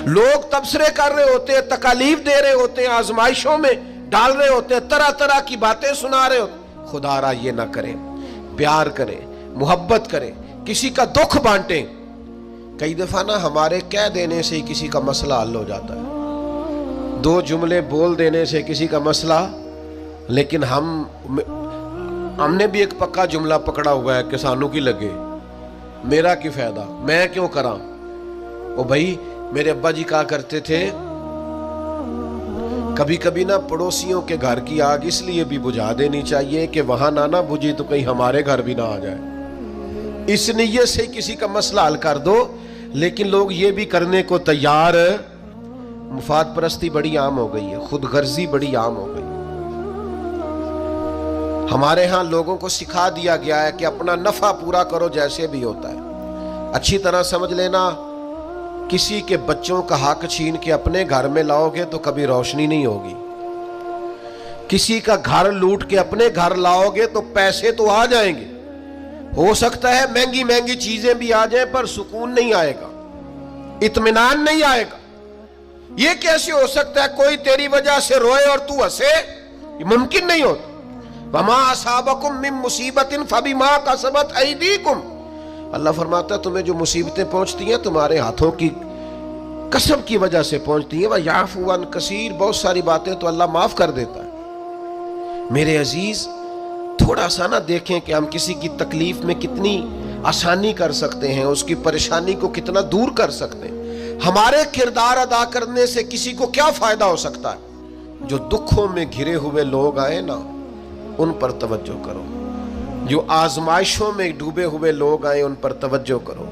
لوگ تبصرے کر رہے ہوتے ہیں، تکالیف دے رہے ہوتے ہیں، آزمائشوں میں ڈال رہے ہوتے ہیں، طرح طرح کی باتیں سنا رہے ہوتے ہیں۔ خدا را یہ نہ کریں، پیار کریں، محبت کریں، کسی کا دکھ بانٹیں۔ کئی دفعہ نا ہمارے کہہ دینے سے ہی کسی کا مسئلہ حل ہو جاتا ہے، 2 جملے بول دینے سے کسی کا مسئلہ، لیکن ہم نے بھی ایک پکا جملہ پکڑا ہوا ہے کہ سانو کی لگے، میرا کی فائدہ، میں کیوں کراں۔ او بھائی، میرے ابا جی کہا کرتے تھے کبھی کبھی نا پڑوسیوں کے گھر کی آگ اس لیے بھی بجھا دینی چاہیے کہ وہاں نہ بجھی تو کہیں ہمارے گھر بھی نہ آ جائے، اس نیت سے کسی کا مسئلہ حل کر دو۔ لیکن لوگ یہ بھی کرنے کو تیار، مفاد پرستی بڑی عام ہو گئی ہے، خود غرضی بڑی عام ہو گئی۔ ہمارے ہاں لوگوں کو سکھا دیا گیا ہے کہ اپنا نفع پورا کرو جیسے بھی ہوتا ہے۔ اچھی طرح سمجھ لینا، کسی کے بچوں کا حق چھین کے اپنے گھر میں لاؤ گے تو کبھی روشنی نہیں ہوگی، کسی کا گھر لوٹ کے اپنے گھر لاؤ گے تو پیسے تو آ جائیں گے، ہو سکتا ہے مہنگی مہنگی چیزیں بھی آ جائیں، پر سکون نہیں آئے گا، اطمینان نہیں آئے گا۔ یہ کیسے ہو سکتا ہے کوئی تیری وجہ سے روئے اور تو ہنسے؟ یہ ممکن نہیں ہوتا۔ وَمَا أَصَابَكُم مِّن مُّصِيبَةٍ فَبِمَا كَسَبَتْ أَيْدِيكُمْ، اللہ فرماتا ہے تمہیں جو مصیبتیں پہنچتی ہیں تمہارے ہاتھوں کی کسب کی وجہ سے پہنچتی ہیں۔ وَيَعْفُو عَن كَثِيرٍ، بہت ساری باتیں تو اللہ معاف کر دیتا ہے۔ میرے عزیز، تھوڑا سا نہ دیکھیں کہ ہم کسی کی تکلیف میں کتنی آسانی کر سکتے ہیں، اس کی پریشانی کو کتنا دور کر سکتے ہیں۔ ہمارے کردار ادا کرنے سے کسی کو کیا فائدہ ہو سکتا ہے؟ جو دکھوں میں گھرے ہوئے لوگ آئے نا، ان پر توجہ کرو، جو آزمائشوں میں ڈوبے ہوئے لوگ آئے ان پر توجہ کرو۔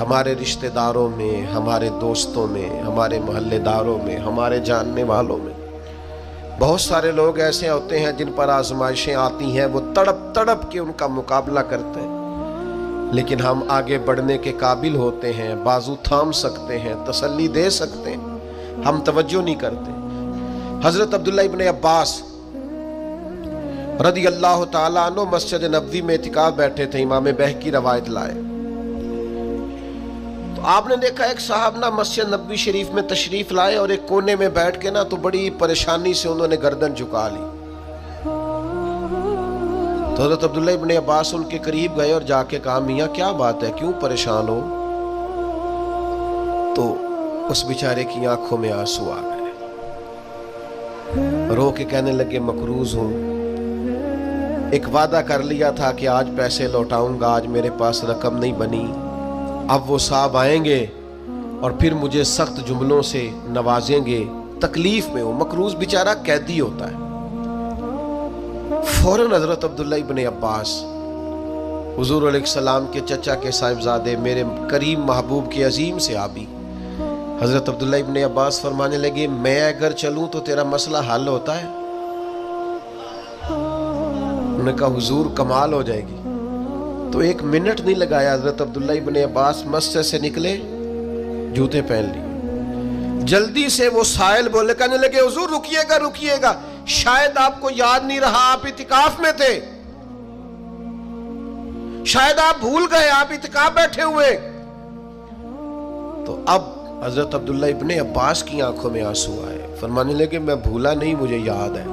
ہمارے رشتہ داروں میں، ہمارے دوستوں میں، ہمارے محلے داروں میں، ہمارے جاننے والوں میں بہت سارے لوگ ایسے ہوتے ہیں جن پر آزمائشیں آتی ہیں، وہ تڑپ تڑپ کے ان کا مقابلہ کرتے ہیں، لیکن ہم آگے بڑھنے کے قابل ہوتے ہیں، بازو تھام سکتے ہیں، تسلی دے سکتے ہیں، ہم توجہ نہیں کرتے۔ حضرت عبداللہ ابن عباس رضی اللہ تعالیٰ عنہ مسجد نبوی میں اعتکاف بیٹھے تھے، امام بہقی روایت لائے، تو آپ نے دیکھا ایک صاحب نا مسجد نبوی شریف میں تشریف لائے اور ایک کونے میں بیٹھ کے نا تو بڑی پریشانی سے انہوں نے گردن جھکا لی۔ تو حضرت عبداللہ ابن عباس ان کے قریب گئے اور جا کے کہا میاں کیا بات ہے، کیوں پریشان ہو؟ تو اس بیچارے کی آنکھوں میں آنسو آ گئے، رو کے کہنے لگے مقروض ہوں، ایک وعدہ کر لیا تھا کہ آج پیسے لوٹاؤں گا، آج میرے پاس رقم نہیں بنی، اب وہ صاحب آئیں گے اور پھر مجھے سخت جملوں سے نوازیں گے، تکلیف میں ہوں۔ مقروض بیچارہ قیدی ہوتا ہے۔ فوراً حضرت عبداللہ ابن عباس حضور علیہ السلام کے چچا کے صاحبزادے، میرے کریم محبوب کے عظیم صحابی حضرت عبداللہ ابن عباس فرمانے لگے میں اگر چلوں تو تیرا مسئلہ حل ہوتا ہے؟ انہوں نے کہا حضور کمال ہو جائے گی۔ تو 1 منٹ نہیں لگایا، حضرت عبداللہ ابن عباس مسجد سے نکلے، جوتے پہن لیے، جلدی سے وہ سائل بولے، کہنے لگے حضور رکیے گا رکیے گا، شاید آپ کو یاد نہیں رہا آپ اعتکاف میں تھے، شاید آپ بھول گئے آپ اعتکاف بیٹھے ہوئے۔ تو اب حضرت عبداللہ ابن عباس کی آنکھوں میں آنسو آئے، فرمانے لگے میں بھولا نہیں، مجھے یاد ہے،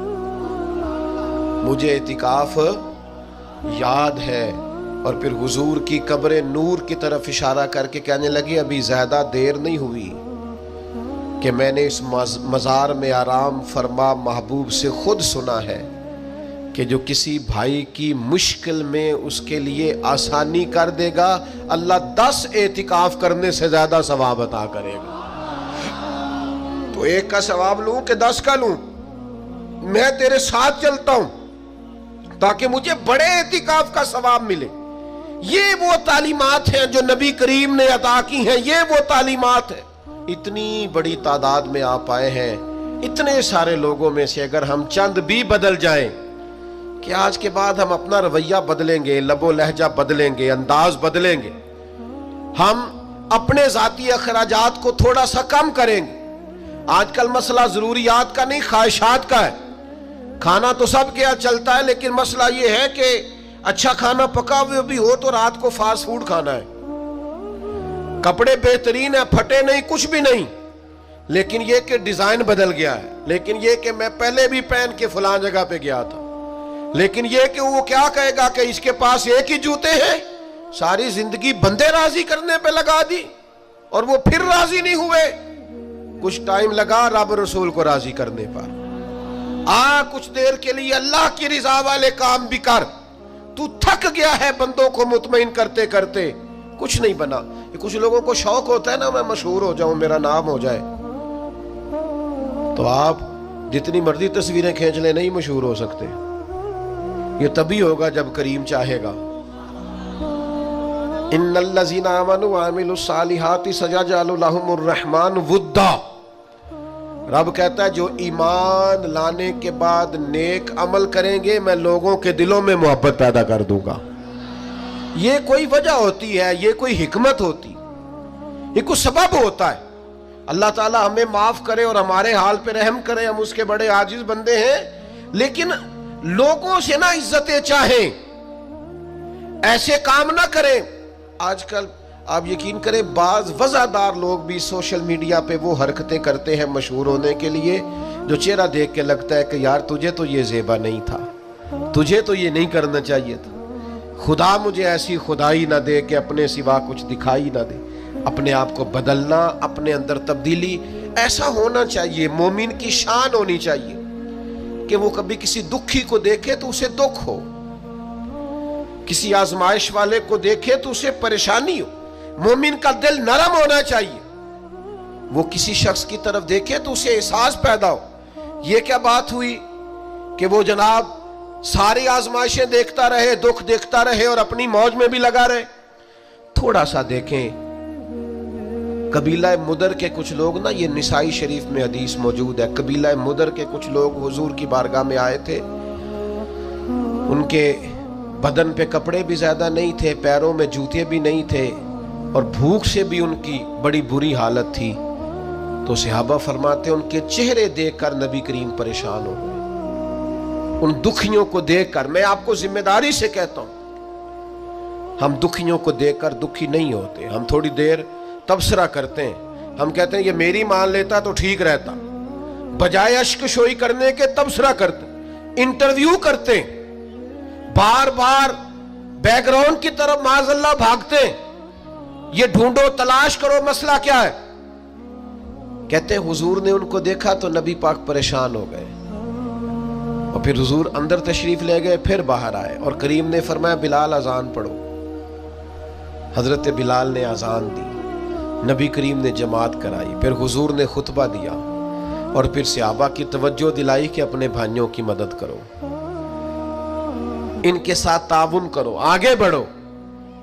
مجھے اعتکاف یاد ہے۔ اور پھر حضور کی قبر نور کی طرف اشارہ کر کے کہنے لگے ابھی زیادہ دیر نہیں ہوئی کہ میں نے اس مزار میں آرام فرما محبوب سے خود سنا ہے کہ جو کسی بھائی کی مشکل میں اس کے لیے آسانی کر دے گا، اللہ 10 اعتکاف کرنے سے زیادہ ثواب عطا کرے گا۔ تو 1 کا ثواب لوں کہ 10 کا لوں؟ میں تیرے ساتھ چلتا ہوں تاکہ مجھے بڑے اعتکاف کا ثواب ملے۔ یہ وہ تعلیمات ہیں جو نبی کریم نے عطا کی ہیں، یہ وہ تعلیمات ہیں۔ اتنی بڑی تعداد میں آپ آئے ہیں، اتنے سارے لوگوں میں سے اگر ہم چند بھی بدل جائیں کہ آج کے بعد ہم اپنا رویہ بدلیں گے، لب و لہجہ بدلیں گے، انداز بدلیں گے، ہم اپنے ذاتی اخراجات کو تھوڑا سا کم کریں گے۔ آج کل مسئلہ ضروریات کا نہیں، خواہشات کا ہے۔ کھانا تو سب کیا چلتا ہے، لیکن مسئلہ یہ ہے کہ اچھا کھانا پکا ہوئے بھی ہو تو رات کو فاسٹ فوڈ کھانا ہے، کپڑے بہترین ہیں، پھٹے نہیں، کچھ بھی نہیں، لیکن یہ کہ ڈیزائن بدل گیا ہے، لیکن یہ کہ میں پہلے بھی پہن کے فلان جگہ پہ گیا تھا، لیکن یہ کہ وہ کیا کہے گا کہ اس کے پاس ایک ہی جوتے ہیں، ساری زندگی بندے راضی کرنے پہ لگا دی اور وہ پھر راضی نہیں ہوئے۔ کچھ ٹائم لگا رب رسول کو راضی کرنے پر، کچھ دیر کے لیے اللہ کی رضا والے کام بھی کر، تو تھک گیا ہے بندوں کو مطمئن کرتے کرتے، کچھ نہیں بنا۔ یہ کچھ لوگوں کو شوق ہوتا ہے نا، میں مشہور ہو جاؤں، میرا نام ہو جائے، تو آپ جتنی مرضی تصویریں کھینچ لیں نہیں مشہور ہو سکتے۔ یہ تبھی ہوگا جب کریم چاہے گا۔ ان الذین آمنوا وعملوا الصالحات سیجعل لهم الرحمن ودا، رب کہتا ہے جو ایمان لانے کے بعد نیک عمل کریں گے میں لوگوں کے دلوں میں محبت پیدا کر دوں گا۔ یہ کوئی وجہ ہوتی ہے، یہ کوئی حکمت ہوتی، یہ کوئی سبب ہوتا ہے۔ اللہ تعالی ہمیں معاف کرے اور ہمارے حال پہ رحم کرے، ہم اس کے بڑے عاجز بندے ہیں، لیکن لوگوں سے نہ عزتیں چاہیں، ایسے کام نہ کریں۔ آج کل آپ یقین کریں بعض وضعدار لوگ بھی سوشل میڈیا پہ وہ حرکتیں کرتے ہیں مشہور ہونے کے لیے جو چہرہ دیکھ کے لگتا ہے کہ یار تجھے تو یہ زیبا نہیں تھا، تجھے تو یہ نہیں کرنا چاہیے تھا، خدا مجھے ایسی خدائی نہ دے کہ اپنے سوا کچھ دکھائی نہ دے۔ اپنے آپ کو بدلنا، اپنے اندر تبدیلی، ایسا ہونا چاہیے۔ مومن کی شان ہونی چاہیے کہ وہ کبھی کسی دکھی کو دیکھے تو اسے دکھ ہو، کسی آزمائش والے کو دیکھے تو اسے پریشانی ہو۔ مومن کا دل نرم ہونا چاہیے، وہ کسی شخص کی طرف دیکھے تو اسے احساس پیدا ہو۔ یہ کیا بات ہوئی کہ وہ جناب ساری آزمائشیں دیکھتا رہے، دکھ دیکھتا رہے اور اپنی موج میں بھی لگا رہے۔ تھوڑا سا دیکھیں، قبیلہ مدر کے کچھ لوگ نا، یہ نسائی شریف میں حدیث موجود ہے، قبیلہ مدر کے کچھ لوگ حضور کی بارگاہ میں آئے تھے، ان کے بدن پہ کپڑے بھی زیادہ نہیں تھے، پیروں میں جوتے بھی نہیں تھے، اور بھوک سے بھی ان کی بڑی بری حالت تھی۔ تو صحابہ فرماتے ان کے چہرے دیکھ کر نبی کریم پریشان ہو گئے، ان دکھیوں کو دیکھ کر۔ میں آپ کو ذمہ داری سے کہتا ہوں، ہم دکھیوں کو دیکھ کر دکھی نہیں ہوتے، ہم تھوڑی دیر تبصرہ کرتے ہیں، ہم کہتے ہیں یہ میری مان لیتا تو ٹھیک رہتا، بجائے اشک شوئی کرنے کے تبصرہ کرتے، انٹرویو کرتے، بار بار بیک گراؤنڈ کی طرف معاذ اللہ بھاگتے، یہ ڈھونڈو تلاش کرو مسئلہ کیا ہے۔ کہتے ہیں حضور نے ان کو دیکھا تو نبی پاک پریشان ہو گئے، اور پھر حضور اندر تشریف لے گئے، پھر باہر آئے اور کریم نے فرمایا بلال اذان پڑھو۔ حضرت بلال نے اذان دی، نبی کریم نے جماعت کرائی، پھر حضور نے خطبہ دیا، اور پھر صحابہ کی توجہ دلائی کہ اپنے بھائیوں کی مدد کرو، ان کے ساتھ تعاون کرو، آگے بڑھو۔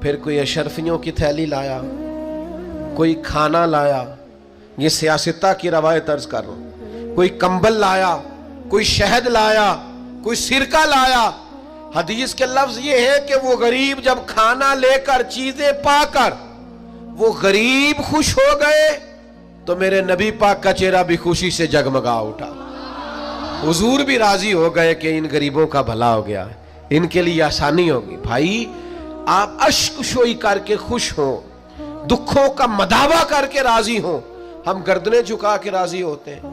پھر کوئی اشرفیوں کی تھیلی لایا، کوئی کھانا لایا، یہ سیاستہ کی روایت عرض کر رہا ہوں، کوئی کمبل لایا، کوئی شہد لایا، کوئی سرکہ لایا۔ حدیث کے لفظ یہ ہے کہ وہ غریب جب کھانا لے کر چیزیں پا کر وہ غریب خوش ہو گئے تو میرے نبی پاک کا چہرہ بھی خوشی سے جگمگا اٹھا، حضور بھی راضی ہو گئے کہ ان غریبوں کا بھلا ہو گیا، ان کے لیے آسانی ہوگی۔ بھائی آپ اشک شوئی کر کے خوش ہوں، دکھوں کا مداوا کر کے راضی ہوں، ہم گردنیں جھکا کے راضی ہوتے ہیں۔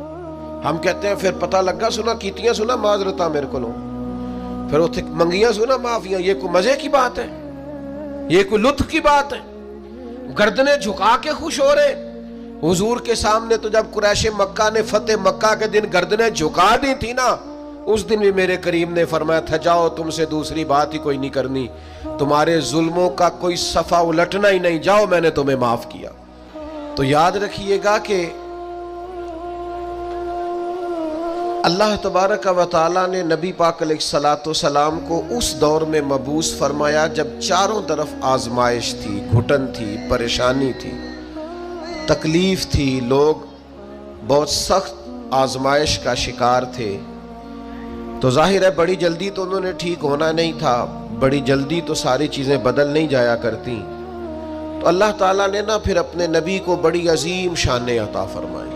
ہم کہتے ہیں پھر پتہ لگا سنا کیتیاں سنا معذرتاں میرے کو لوں، پھر اتنے منگیاں سنا معافیاں، یہ کوئی مزے کی بات ہے؟ یہ کوئی لطف کی بات ہے؟ گردنیں جھکا کے خوش ہو رہے۔ حضور کے سامنے تو جب قریش مکہ نے فتح مکہ کے دن گردنیں جھکا دی تھی نا، اس دن بھی میرے کریم نے فرمایا تھا جاؤ تم سے دوسری بات ہی کوئی نہیں کرنی، تمہارے ظلموں کا کوئی صفحہ الٹنا ہی نہیں، جاؤ میں نے تمہیں معاف کیا۔ تو یاد رکھیے گا کہ اللہ تبارک و تعالیٰ نے نبی پاک علیہ السلام کو اس دور میں مبعوث فرمایا جب چاروں طرف آزمائش تھی، گھٹن تھی، پریشانی تھی، تکلیف تھی، لوگ بہت سخت آزمائش کا شکار تھے۔ تو ظاہر ہے بڑی جلدی تو انہوں نے ٹھیک ہونا نہیں تھا، بڑی جلدی تو ساری چیزیں بدل نہیں جایا کرتی۔ تو اللہ تعالیٰ نے نا پھر اپنے نبی کو بڑی عظیم شانیں عطا فرمائی،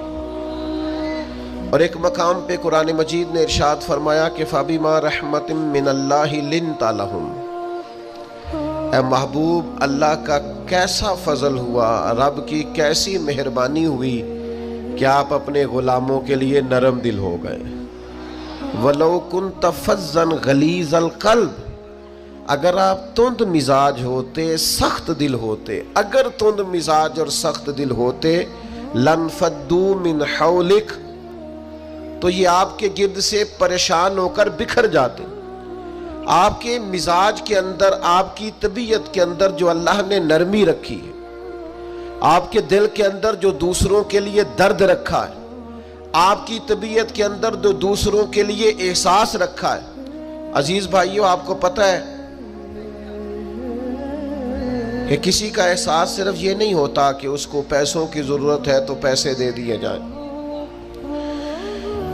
اور ایک مقام پہ قرآن مجید نے ارشاد فرمایا کہ فَبِمَا رَحْمَةٍ مِّنَ اللَّهِ لِنْتَ لَهُمْ، اے محبوب اللہ کا کیسا فضل ہوا، رب کی کیسی مہربانی ہوئی کیا آپ اپنے غلاموں کے لیے نرم دل ہو گئے؟ وَلَوْ كُنْتَ فَظًّا غَلِيظَ الْقَلْبِ، اگر آپ تند مزاج ہوتے، سخت دل ہوتے، اگر تند مزاج اور سخت دل ہوتے، لَانْفَضُّوا مِنْ حَوْلِكَ، تو یہ آپ کے گرد سے پریشان ہو کر بکھر جاتے۔ آپ کے مزاج کے اندر، آپ کی طبیعت کے اندر جو اللہ نے نرمی رکھی ہے، آپ کے دل کے اندر جو دوسروں کے لیے درد رکھا ہے، آپ کی طبیعت کے اندر جو دوسروں کے لیے احساس رکھا ہے، عزیز بھائیوں آپ کو پتہ ہے کہ کسی کا احساس صرف یہ نہیں ہوتا کہ اس کو پیسوں کی ضرورت ہے تو پیسے دے دیے جائیں،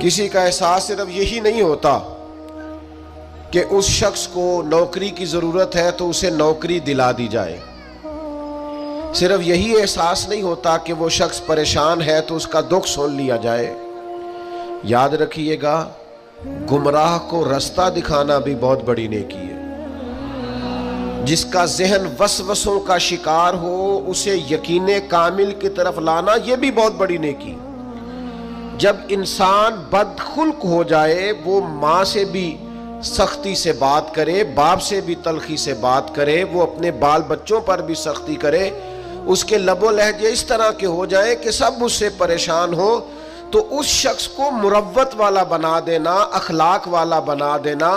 کسی کا احساس صرف یہی نہیں ہوتا کہ اس شخص کو نوکری کی ضرورت ہے تو اسے نوکری دلا دی جائے، صرف یہی احساس نہیں ہوتا کہ وہ شخص پریشان ہے تو اس کا دکھ سن لیا جائے۔ یاد رکھیے گا، گمراہ کو رستہ دکھانا بھی بہت بڑی نیکی ہے۔ جس کا ذہن وسوسوں کا شکار ہو اسے یقین کامل کی طرف لانا، یہ بھی بہت بڑی نیکی۔ جب انسان بدخلق ہو جائے، وہ ماں سے بھی سختی سے بات کرے، باپ سے بھی تلخی سے بات کرے، وہ اپنے بال بچوں پر بھی سختی کرے، اس کے لب و لہجے اس طرح کے ہو جائیں کہ سب اس سے پریشان ہو، تو اس شخص کو مروت والا بنا دینا، اخلاق والا بنا دینا،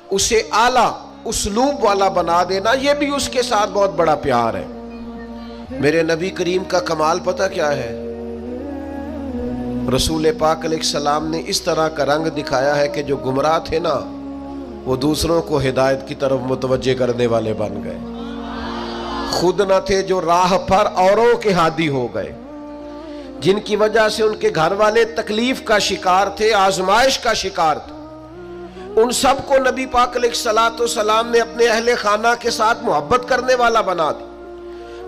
اسے اعلیٰ اسلوب والا بنا دینا، یہ بھی اس کے ساتھ بہت بڑا پیار ہے۔ میرے نبی کریم کا کمال پتہ کیا ہے؟ رسول پاک علیہ السلام نے اس طرح کا رنگ دکھایا ہے کہ جو گمراہ تھے نا، وہ دوسروں کو ہدایت کی طرف متوجہ کرنے والے بن گئے، خود نہ تھے جو راہ پر اوروں کے ہادی ہو گئے، جن کی وجہ سے ان کے گھر والے تکلیف کا شکار تھے، آزمائش کا شکار تھے، ان سب کو نبی پاک علیہ السلام نے اپنے اہل خانہ کے ساتھ محبت کرنے والا بنا دیا،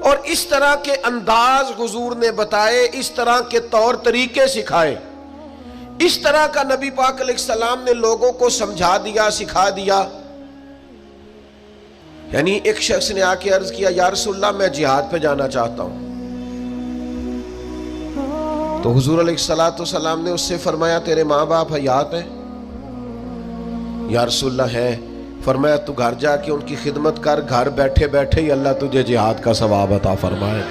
اور اس طرح کے انداز حضور نے بتائے، اس طرح کے طور طریقے سکھائے، اس طرح کا نبی پاک علیہ السلام نے لوگوں کو سمجھا دیا، سکھا دیا۔ یعنی ایک شخص نے آ کے عرض کیا، یا رسول اللہ میں جہاد پہ جانا چاہتا ہوں، تو حضور علیہ السلام نے اس سے فرمایا تیرے ماں باپ حیات ہیں؟ یا رسول اللہ ہے۔ فرمایا تو گھر جا کے ان کی خدمت کر، گھر بیٹھے بیٹھے ہی اللہ تجھے جہاد کا ثواب عطا فرمائے۔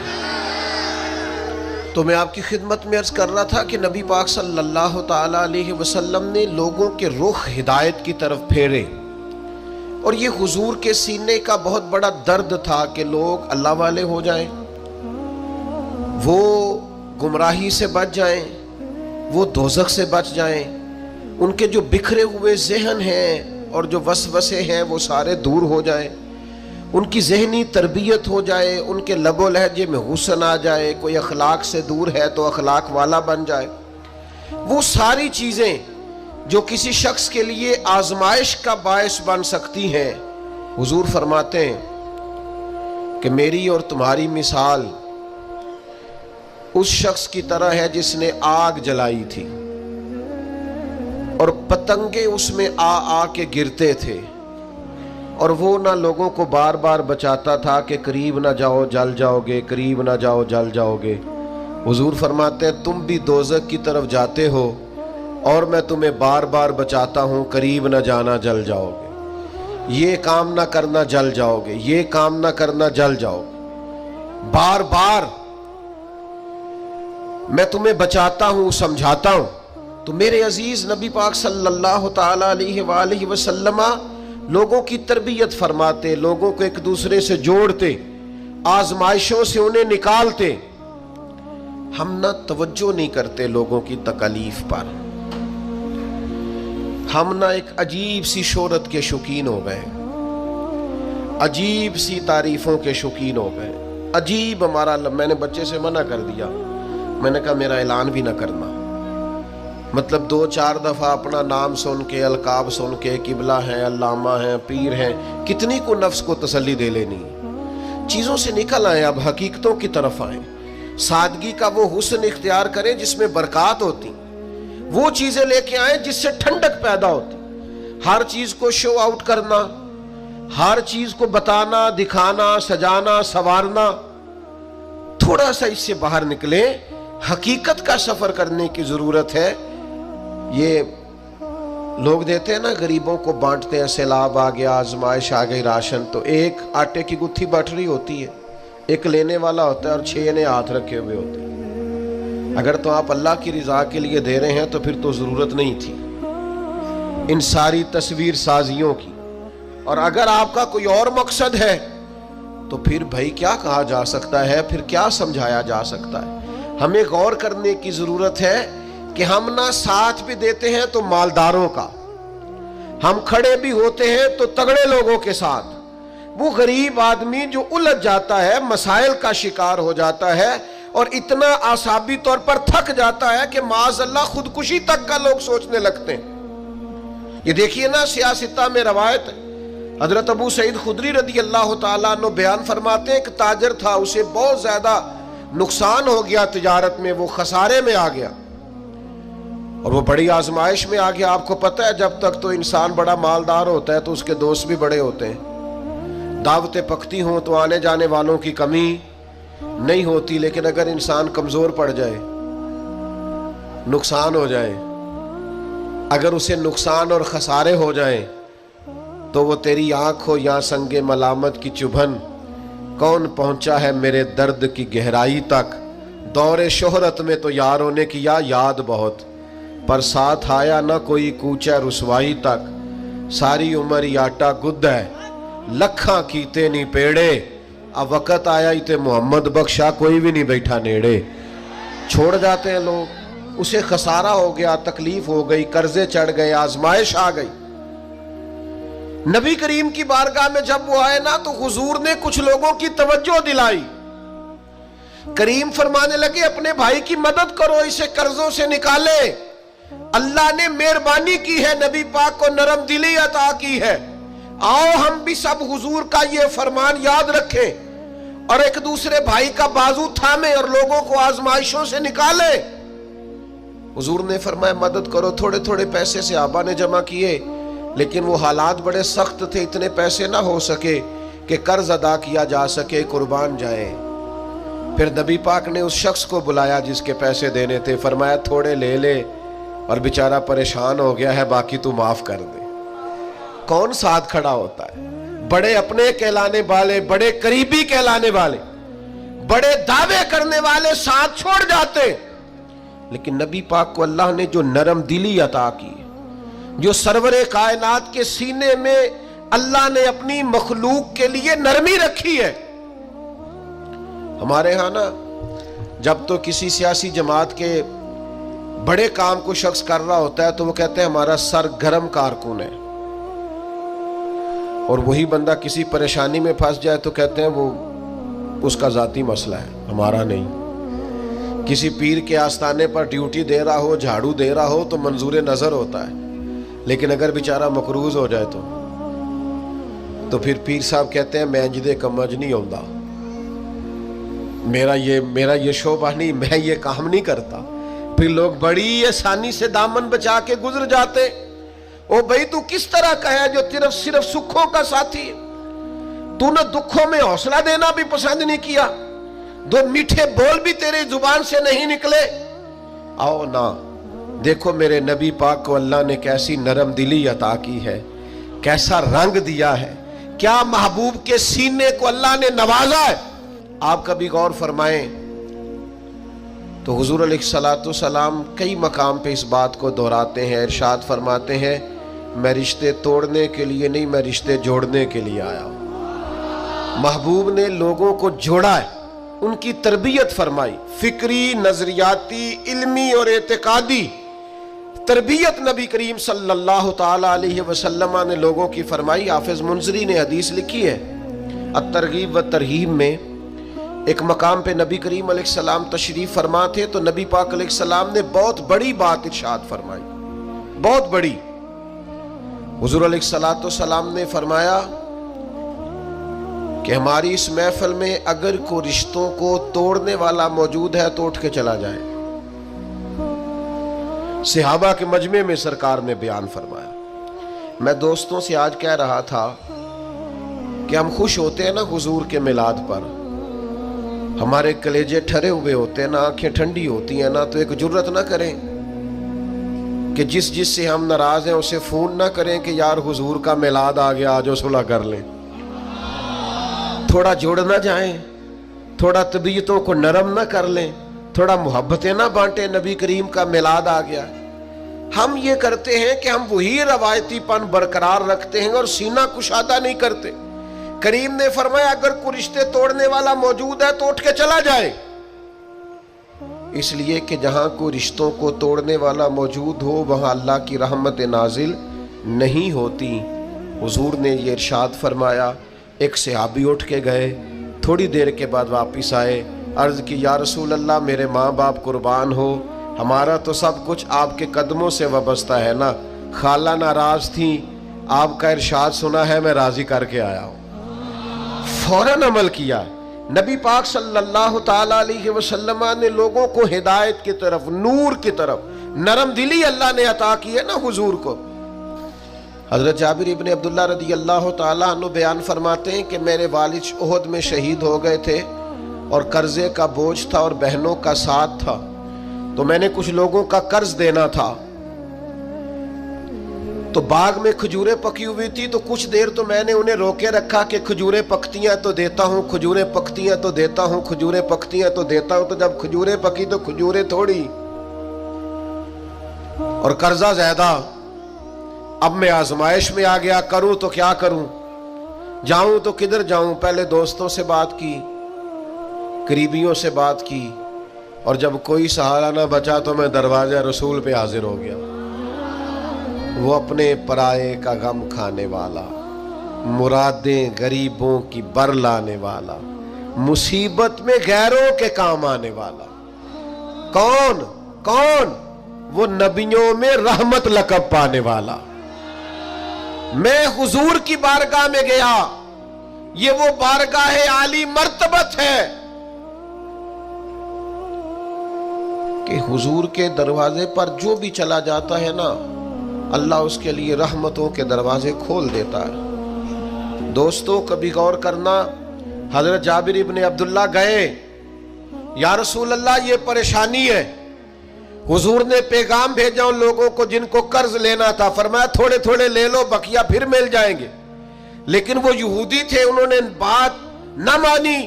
تو میں آپ کی خدمت میں عرض کر رہا تھا کہ نبی پاک صلی اللہ تعالی علیہ وسلم نے لوگوں کے رخ ہدایت کی طرف پھیرے، اور یہ حضور کے سینے کا بہت بڑا درد تھا کہ لوگ اللہ والے ہو جائیں، وہ گمراہی سے بچ جائیں، وہ دوزخ سے بچ جائیں، ان کے جو بکھرے ہوئے ذہن ہیں اور جو وسوسے ہیں وہ سارے دور ہو جائیں، ان کی ذہنی تربیت ہو جائے، ان کے لب و لہجے میں حسن آ جائے، کوئی اخلاق سے دور ہے تو اخلاق والا بن جائے۔ وہ ساری چیزیں جو کسی شخص کے لیے آزمائش کا باعث بن سکتی ہیں، حضور فرماتے ہیں کہ میری اور تمہاری مثال اس شخص کی طرح ہے جس نے آگ جلائی تھی اور پتنگے اس میں آ کے گرتے تھے، اور وہ نہ لوگوں کو بار بار بچاتا تھا کہ قریب نہ جاؤ جل جاؤ گے، قریب نہ جاؤ جل جاؤ گے۔ حضور فرماتے ہیں تم بھی دوزخ کی طرف جاتے ہو اور میں تمہیں بار بار بچاتا ہوں، قریب نہ جانا جل جاؤ گے، یہ کام نہ کرنا جل جاؤ گے، یہ کام نہ کرنا جل جاؤ گے، بار بار میں تمہیں بچاتا ہوں، سمجھاتا ہوں۔ تو میرے عزیز نبی پاک صلی اللہ تعالی علیہ وآلہ وسلم لوگوں کی تربیت فرماتے، لوگوں کو ایک دوسرے سے جوڑتے، آزمائشوں سے انہیں نکالتے۔ ہم نہ توجہ نہیں کرتے لوگوں کی تکالیف پر، ہم نہ ایک عجیب سی شہرت کے شوقین ہو گئے، عجیب سی تعریفوں کے شوقین ہو گئے، عجیب ہمارا۔ میں نے بچے سے منع کر دیا، میں نے کہا میرا اعلان بھی نہ کرنا، مطلب 2-4 دفعہ اپنا نام سن کے، القاب سن کے، قبلہ ہیں، علامہ ہیں، پیر ہیں، کتنی کو نفس کو تسلی دے لینی۔ چیزوں سے نکل آئیں، اب حقیقتوں کی طرف آئیں، سادگی کا وہ حسن اختیار کریں جس میں برکات ہوتی، وہ چیزیں لے کے آئیں جس سے ٹھنڈک پیدا ہوتی۔ ہر چیز کو شو آؤٹ کرنا، ہر چیز کو بتانا، دکھانا، سجانا، سنوارنا، تھوڑا سا اس سے باہر نکلیں۔ حقیقت کا سفر کرنے کی ضرورت ہے۔ یہ لوگ دیتے ہیں نا غریبوں کو بانٹتے ہیں، سیلاب آ گیا، آزمائش آ گئی، راشن، تو ایک آٹے کی گتھی بٹ رہی ہوتی ہے، ایک لینے والا ہوتا ہے اور 6 نے ہاتھ رکھے ہوئے ہوتے ہیں۔ اگر تو آپ اللہ کی رضا کے لیے دے رہے ہیں تو پھر تو ضرورت نہیں تھی ان ساری تصویر سازیوں کی، اور اگر آپ کا کوئی اور مقصد ہے تو پھر بھائی کیا کہا جا سکتا ہے، پھر کیا سمجھایا جا سکتا ہے۔ ہمیں غور کرنے کی ضرورت ہے کہ ہم نہ ساتھ بھی دیتے ہیں تو مالداروں کا، ہم کھڑے بھی ہوتے ہیں تو تگڑے لوگوں کے ساتھ۔ وہ غریب آدمی جو الجھ جاتا ہے، مسائل کا شکار ہو جاتا ہے اور اتنا اعصابی طور پر تھک جاتا ہے کہ معاذ اللہ خودکشی تک کا لوگ سوچنے لگتے ہیں۔ یہ دیکھیے نا سیاستہ میں روایت ہے، حضرت ابو سعید خدری رضی اللہ تعالیٰ عنہ بیان فرماتے ہیں، ایک تاجر تھا، اسے بہت زیادہ نقصان ہو گیا تجارت میں، وہ خسارے میں آ گیا اور وہ بڑی آزمائش میں آ گیا۔ آپ کو پتہ ہے جب تک تو انسان بڑا مالدار ہوتا ہے تو اس کے دوست بھی بڑے ہوتے ہیں، دعوتیں پکتی ہوں تو آنے جانے والوں کی کمی نہیں ہوتی، لیکن اگر انسان کمزور پڑ جائے، نقصان ہو جائے، اگر اسے نقصان اور خسارے ہو جائیں تو وہ تیری آنکھ ہو یا سنگ ملامت کی چبھن، کون پہنچا ہے میرے درد کی گہرائی تک، دور شہرت میں تو یاروں نے کیا یاد بہت، پر ساتھ آیا نہ کوئی کوچہ رسوائی تک، ساری عمر آٹا گد ہے لکھاں کیتے نہیں پیڑے، اب وقت آیا ہی تے محمد بخشا کوئی بھی نہیں بیٹھا نیڑے۔ چھوڑ جاتے ہیں لوگ، اسے خسارہ ہو گیا، تکلیف ہو گئی، قرضے چڑھ گئے، آزمائش آ گئی۔ نبی کریم کی بارگاہ میں جب وہ آئے نا تو حضور نے کچھ لوگوں کی توجہ دلائی، کریم فرمانے لگے اپنے بھائی کی مدد کرو، اسے قرضوں سے نکالے، اللہ نے مہربانی کی ہے، نبی پاک کو نرم دلی عطا کی ہے، آؤ ہم بھی سب حضور کا یہ فرمان یاد رکھیں اور ایک دوسرے بھائی کا بازو تھامیں اور لوگوں کو آزمائشوں سے نکالیں۔ حضور نے فرمایا مدد کرو، تھوڑے تھوڑے پیسے سے آبا نے جمع کیے، لیکن وہ حالات بڑے سخت تھے، اتنے پیسے نہ ہو سکے کہ قرض ادا کیا جا سکے، قربان جائیں۔ پھر نبی پاک نے اس شخص کو بلایا جس کے پیسے دینے تھے، فرمایا تھوڑے لے لے، اور بیچارہ پریشان ہو گیا ہے، باقی تو معاف کر دے۔ کون ساتھ کھڑا ہوتا ہے؟ بڑے اپنے کہلانے والے، بڑے قریبی کہلانے والے، بڑے دعوے کرنے والے ساتھ چھوڑ جاتے، لیکن نبی پاک کو اللہ نے جو نرم دلی عطا کی، جو سرور کائنات کے سینے میں اللہ نے اپنی مخلوق کے لیے نرمی رکھی ہے۔ ہمارے ہاں نا جب تو کسی سیاسی جماعت کے بڑے کام کو شخص کر رہا ہوتا ہے تو وہ کہتے ہیں ہمارا سرگرم کارکن ہے، اور وہی بندہ کسی پریشانی میں پھنس جائے تو کہتے ہیں وہ اس کا ذاتی مسئلہ ہے، ہمارا نہیں۔ کسی پیر کے آستانے پر ڈیوٹی دے رہا ہو، جھاڑو دے رہا ہو تو منظور نظر ہوتا ہے، لیکن اگر بیچارہ مقروض ہو جائے تو پھر پیر صاحب کہتے ہیں میں جدے کمج نہیں ہوندا، میرا یہ شعبہ نہیں، میں یہ کام نہیں کرتا۔ پھر لوگ بڑی آسانی سے دامن بچا کے گزر جاتے۔ او بھائی تو کس طرح کا ہے جو صرف سکھوں کا ساتھی ہے؟ تو نے دکھوں میں حوصلہ دینا بھی پسند نہیں کیا، دو میٹھے بول بھی تیرے زبان سے نہیں نکلے۔ آؤ نا دیکھو میرے نبی پاک کو اللہ نے کیسی نرم دلی عطا کی ہے، کیسا رنگ دیا ہے، کیا محبوب کے سینے کو اللہ نے نوازا ہے۔ آپ کبھی غور فرمائیں تو حضور علیہ السلام کئی مقام پہ اس بات کو دہراتے ہیں، ارشاد فرماتے ہیں میں رشتے توڑنے کے لیے نہیں، میں رشتے جوڑنے کے لیے آیا ہوں۔ محبوب نے لوگوں کو جوڑا ہے، ان کی تربیت فرمائی، فکری، نظریاتی، علمی اور اعتقادی تربیت نبی کریم صلی اللہ تعالی علیہ وسلم نے لوگوں کی فرمائی۔ حافظ منذری نے حدیث لکھی ہے الترغیب و ترہیب میں، ایک مقام پہ نبی کریم علیہ السلام تشریف فرما تھے تو نبی پاک علیہ السلام نے بہت بڑی بات ارشاد فرمائی، بہت بڑی۔ حضور علیہ السلام نے فرمایا کہ ہماری اس محفل میں اگر کوئی رشتوں کو توڑنے والا موجود ہے تو اٹھ کے چلا جائے۔ صحابہ کے مجمع میں سرکار نے بیان فرمایا۔ میں دوستوں سے آج کہہ رہا تھا کہ ہم خوش ہوتے ہیں نا حضور کے میلاد پر، ہمارے کلیجے ٹھرے ہوئے ہوتے ہیں نا، آنکھیں ٹھنڈی ہوتی ہیں نا، تو ایک جرت نہ کریں کہ جس سے ہم ناراض ہیں اسے فون نہ کریں کہ یار حضور کا میلاد آ گیا، آجو صلح کر لیں۔ تھوڑا جوڑ نہ جائیں، تھوڑا طبیعتوں کو نرم نہ کر لیں، تھوڑا محبتیں نہ بانٹیں، نبی کریم کا میلاد آ گیا۔ ہم یہ کرتے ہیں کہ ہم وہی روایتی پن برقرار رکھتے ہیں اور سینہ کشادہ نہیں کرتے۔ کریم نے فرمایا اگر کوئی رشتے توڑنے والا موجود ہے تو اٹھ کے چلا جائے، اس لیے کہ جہاں کوئی رشتوں کو توڑنے والا موجود ہو وہاں اللہ کی رحمت نازل نہیں ہوتی۔ حضور نے یہ ارشاد فرمایا، ایک صحابی اٹھ کے گئے، تھوڑی دیر کے بعد واپس آئے، عرض کی یا رسول اللہ میرے ماں باپ قربان ہو، ہمارا تو سب کچھ آپ کے قدموں سے وابستہ ہے نا، خالہ ناراض تھیں، آپ کا ارشاد سنا ہے میں راضی کر کے آیا ہوں۔ فوراً عمل کیا۔ نبی پاک صلی اللہ تعالیٰ علیہ وسلم نے لوگوں کو ہدایت کی طرف، نور کی طرف، نرم دلی اللہ نے عطا کی ہے نا حضور کو۔ حضرت جابر ابن عبداللہ رضی اللہ تعالیٰ عنہ بیان فرماتے ہیں کہ میرے والد احد میں شہید ہو گئے تھے اور قرضے کا بوجھ تھا اور بہنوں کا ساتھ تھا، تو میں نے کچھ لوگوں کا قرض دینا تھا، تو باغ میں کھجوریں پکی ہوئی تھی، تو کچھ دیر تو میں نے انہیں روکے رکھا کہ کھجوریں پکتی ہیں تو دیتا ہوں، کھجوریں پکتی ہیں تو دیتا ہوں، کھجوریں پکتی ہیں تو دیتا ہوں۔ تو جب کھجوریں پکی تو کھجوریں تھوڑی اور قرضہ زیادہ، اب میں آزمائش میں آ گیا، کروں تو کیا کروں، جاؤں تو کدھر جاؤں۔ پہلے دوستوں سے بات کی، قریبیوں سے بات کی، اور جب کوئی سہارا نہ بچا تو میں دروازہ رسول پہ حاضر ہو گیا۔ وہ اپنے پرائے کا غم کھانے والا، مرادیں غریبوں کی بر لانے والا، مصیبت میں غیروں کے کام آنے والا، کون؟ وہ نبیوں میں رحمت لقب پانے والا۔ میں حضور کی بارگاہ میں گیا، یہ وہ بارگاہ عالی مرتبت ہے کہ حضور کے دروازے پر جو بھی چلا جاتا ہے نا، اللہ اس کے لیے رحمتوں کے دروازے کھول دیتا ہے۔ دوستوں کبھی غور کرنا، حضرت جابر ابن عبداللہ گئے، یا رسول اللہ یہ پریشانی ہے، حضور نے پیغام بھیجا ان لوگوں کو جن کو قرض لینا تھا، فرمایا تھوڑے تھوڑے لے لو، بقیہ پھر مل جائیں گے۔ لیکن وہ یہودی تھے، انہوں نے بات نہ مانی۔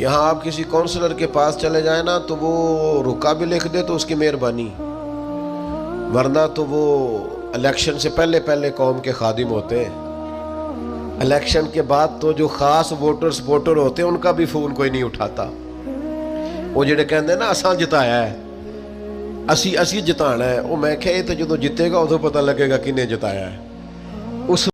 یہاں آپ کسی کونسلر کے پاس چلے جائیں نا تو وہ رکا بھی لکھ دے تو اس کی مہربانی، ورنہ تو وہ الیکشن سے پہلے قوم کے خادم ہوتے ہیں، الیکشن کے بعد تو جو خاص ووٹر ہوتے ہیں ان کا بھی فون کوئی نہیں اٹھاتا۔ وہ جڑے کہندے نا اساں جتایا ہے، اسی جتانا ہے، وہ میں کہ یہ تو جدو جتے گا ادو پتہ لگے گا کنے جتایا ہے۔ اس